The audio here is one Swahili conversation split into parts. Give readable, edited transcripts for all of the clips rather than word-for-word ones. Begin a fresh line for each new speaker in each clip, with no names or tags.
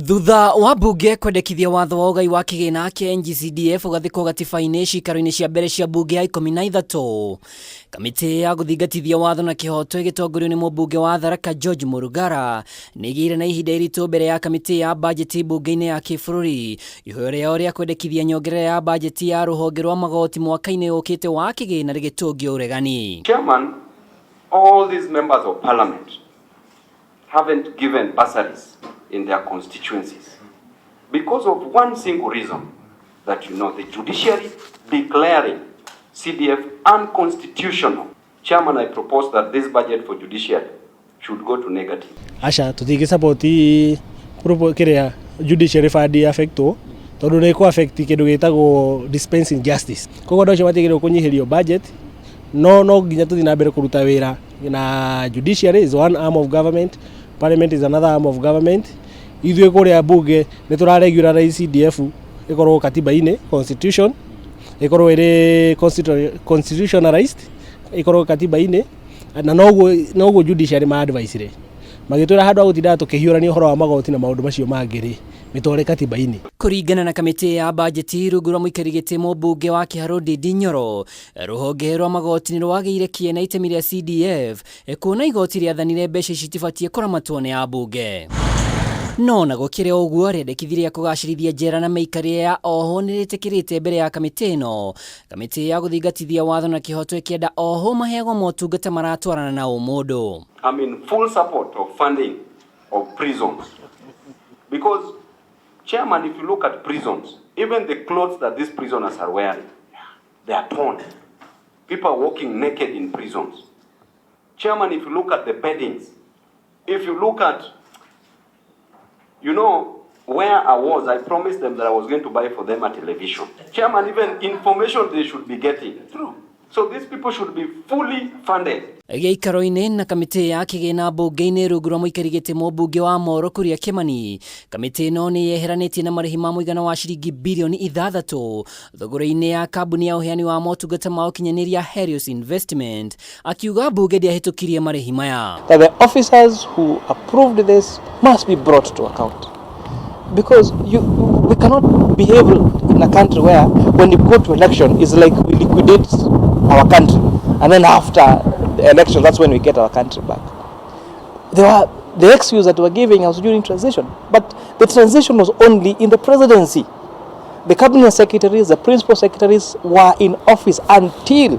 Thutha wa mbunge kwendekithia watho wa ugai wa kigina kia NGCDF ugathikwo gatiba-ini cikaro-ini cia mbere cia mbunge ya 13, kamiti ya guthingatithia watho na kihoto igitongorio ni mbunge wa Tharaka George Murugara nigiire na ihinda iritu mbere ya kamiti ya mbanjeti mbunge-ini ya kibururi ihoyo riao ria kwendekithia nyongerera ya mbanjeti ya ruhonge rwa magoti mwaka-ini ukite wa kigina rigitungio uregani.
Chairman, all these members of parliament haven't given bursaries in their constituencies because of one single reason, that the judiciary declaring CDF unconstitutional. Chairman, I propose that this budget for judiciary should go to negative.
Asha tutiki supporti kiria judiciary fund affecto tondu ni ko affect kindu gitagwo dispensing justice. Koguo ndocio matigirwo kunyihirio budget no nginya tuthi na mbere kuruta wira na judiciary is one arm of government, parliament is another arm of government. Ithuĩ kũrĩa mbunge nĩ tũraregularize CDF ikorwo katiba-inĩ constitution, ikorwo ĩrĩ constitutionalized, ikorwo katiba-inĩ, na noguo judiciary ma advice magĩtwĩra handũ agũtinda tũkĩhiũrania ũhoro wa magoti na maũndũ macio mangĩ mitore katiba-inĩ.
Kuringana na kamiti ya bajeti rungu rwa mũikari gĩtĩ mũmbunge wa Kiharu Ndindi Nyoro, ruhonge rwa magoti nĩ rwagĩire kĩena itemi rĩa CDF kuona igoti rĩathanire mbeca citibatie kũramatwo nĩ ambunge. No na gũkĩrĩ ũguo rĩendekithirie kũgacĩrithia njera na mĩikarĩre ya oho nĩ rĩtĩkĩrĩte mbere ya kamiti ĩno. Kamiti ya gũthingatithia watho na kĩhoto ĩkĩenda oho maheagwo motungata maratwarana na ũmũndũ.
I'm in full support of funding of prisons because, Chairman, if you look at prisons, even the clothes that these prisoners are wearing, they are torn. People are walking naked in prisons. Chairman, if you look at the beddings, if you look at where I was, I promised them that I was going to buy for them a television. Chairman, even information they should be getting. True. So these people should be fully funded.
Gĩikaro-inĩ na kamiti ya kigina mbunge-inĩ rungu rwa mũikari gĩtĩ mũmbunge wa Moro Kuria Kimani, kamiti ĩno nĩ yeheranĩtie na marĩhi ma mũigana wa ciringi bilioni 6 thogora-inĩ ya kambuni ya ũheani wa motungata ma ũkinyanĩria Helios Investment, akiuga mbunge ndĩahĩtũkirie marĩhi maya.
That the officers who approved this must be brought to account, because we cannot behave in a country where when you go to election it's like we liquidate our country and then after the election that's when we get our country back. The excuse that we were giving us during transition, but the transition was only in the presidency. The cabinet secretaries, the principal secretaries were in office until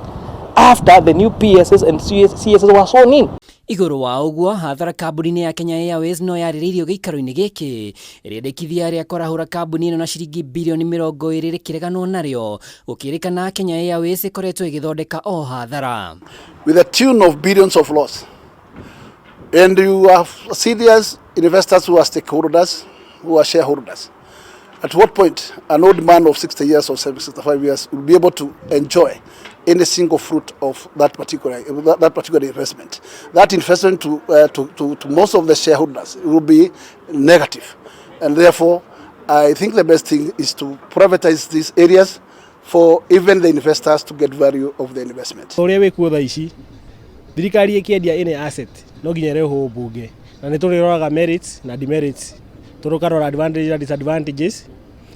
after the new PSS and CSS were sworn in.
Iguru wa ũguo hathara kambuni ya Kenya Airways no yarĩrĩirio gĩikaro-inĩ gĩkĩ rĩendekithia rĩa kũrahũra kambuni ĩno na ciringi bilioni 20 rĩkĩreganwo narĩo gũkĩrĩkana Kenya Airways ĩkoretwo ĩgĩthondeka o hathara
with a tune of billions of loss. And you have serious investors who are stakeholders, who are shareholders. At what point an old man of 60 years or 65 years will be able to enjoy any single fruit of that particular investment? That investment to most of the shareholders will be negative, and therefore I think the best thing is to privatize these areas for even the investors to get value of the investment.
Ũrĩa wĩkuo thaa ici thirikari ĩkĩendia ĩne asset no nginya rĩho mbunge na nĩ tũrĩroraga merits na demerits, tũrũkarora advantages na disadvantages.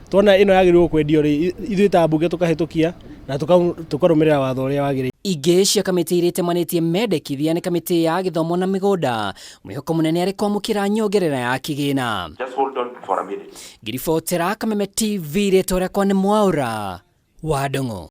Tuona ĩno yagĩrĩirwo kwendio ithuĩ ta mbunge tũkahĩtũkia na tũkarũmĩrĩra watho ũrĩa wagĩrĩire. Ingĩ cia kamiti iria itemanĩtie Mendekithia nĩ kamiti ya gĩthomo na mĩgũnda, mwĩhoko mũnene arĩ kwamũkĩra nyongerera ya kigina.
Just hold on for a minute.
Ngiribotera Kameme TV rĩtwa rĩakwa nĩ Mwaura wa Ndong'o.